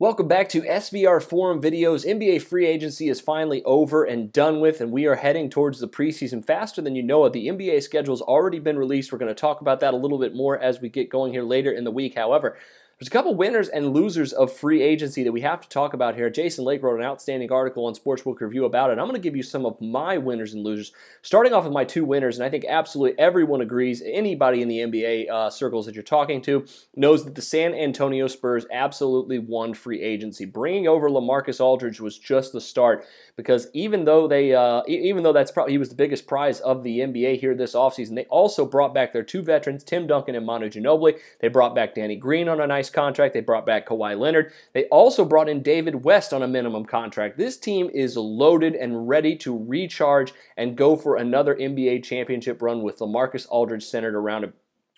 Welcome back to SBR Forum Videos. NBA free agency is finally over and done with, and we are heading towards the preseason faster than you know it. The NBA schedule has already been released. We're going to talk about that a little bit more as we get going here later in the week. However, there's a couple winners and losers of free agency that we have to talk about here. Jason Lake wrote an outstanding article on Sportsbook Review about it. I'm going to give you some of my winners and losers, starting off with my two winners, and I think absolutely everyone agrees, anybody in the NBA circles that you're talking to knows that the San Antonio Spurs absolutely won free agency. Bringing over LaMarcus Aldridge was just the start, because even though that's probably he was the biggest prize of the NBA here this offseason, they also brought back their two veterans, Tim Duncan and Manu Ginobili. They brought back Danny Green on a nice contract. They brought back Kawhi Leonard. They also brought in David West on a minimum contract. This team is loaded and ready to recharge and go for another NBA championship run with LaMarcus Aldridge centered around him.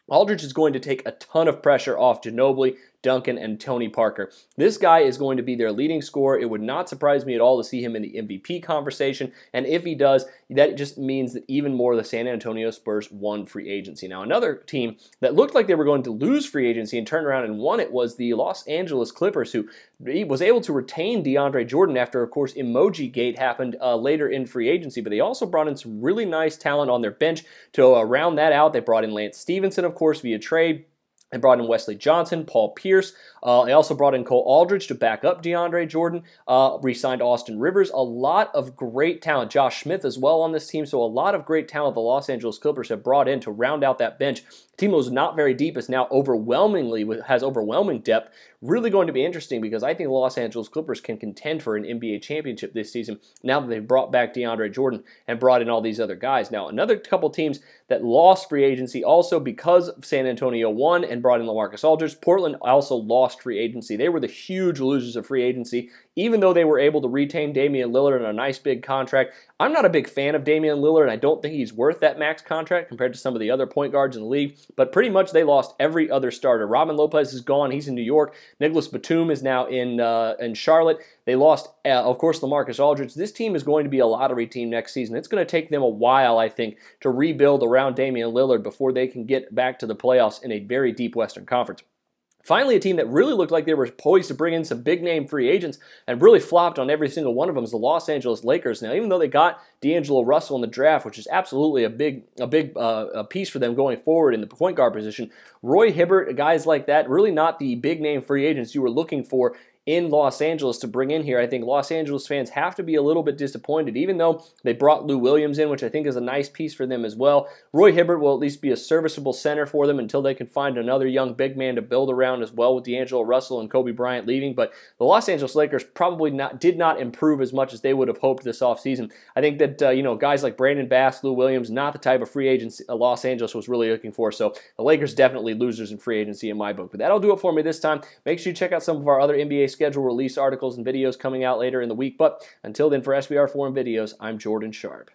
Aldridge is going to take a ton of pressure off Ginobili, Duncan, and Tony Parker. This guy is going to be their leading scorer. It would not surprise me at all to see him in the MVP conversation, and if he does, that just means that even more the San Antonio Spurs won free agency. Now, another team that looked like they were going to lose free agency and turn around and won it was the Los Angeles Clippers, who was able to retain DeAndre Jordan after, of course, Emoji Gate happened later in free agency, but they also brought in some really nice talent on their bench to round that out. They brought in Lance Stevenson, of course, via trade. They brought in Wesley Johnson, Paul Pierce. They also brought in Cole Aldridge to back up DeAndre Jordan. Re-signed Austin Rivers. A lot of great talent. Josh Smith as well on this team. So a lot of great talent the Los Angeles Clippers have brought in to round out that bench. The team that was not very deep is now has overwhelming depth. Really going to be interesting, because I think the Los Angeles Clippers can contend for an NBA championship this season now that they've brought back DeAndre Jordan and brought in all these other guys. Now, another couple teams that lost free agency also because San Antonio won and brought in LaMarcus Aldridge. Portland also lost free agency. They were the huge losers of free agency, even though they were able to retain Damian Lillard on a nice big contract. I'm not a big fan of Damian Lillard, and I don't think he's worth that max contract compared to some of the other point guards in the league, but pretty much they lost every other starter. Robin Lopez is gone. He's in New York. Nicholas Batum is now in Charlotte. They lost, of course, LaMarcus Aldridge. This team is going to be a lottery team next season. It's going to take them a while, I think, to rebuild around Damian Lillard before they can get back to the playoffs in a very deep Western Conference. Finally, a team that really looked like they were poised to bring in some big-name free agents and really flopped on every single one of them is the Los Angeles Lakers. Now, even though they got D'Angelo Russell in the draft, which is absolutely a big piece for them going forward in the point guard position, Roy Hibbert, guys like that, really not the big-name free agents you were looking for in Los Angeles to bring in here. I think Los Angeles fans have to be a little bit disappointed, even though they brought Lou Williams in, which I think is a nice piece for them as well. Roy Hibbert will at least be a serviceable center for them until they can find another young big man to build around as well, with D'Angelo Russell and Kobe Bryant leaving. But the Los Angeles Lakers probably did not improve as much as they would have hoped this offseason. I think that guys like Brandon Bass, Lou Williams, not the type of free agents Los Angeles was really looking for. So the Lakers definitely losers in free agency in my book. But that'll do it for me this time. Make sure you check out some of our other NBA schedule release articles and videos coming out later in the week. But until then, for SBR Forum Videos, I'm Jordan Sharp.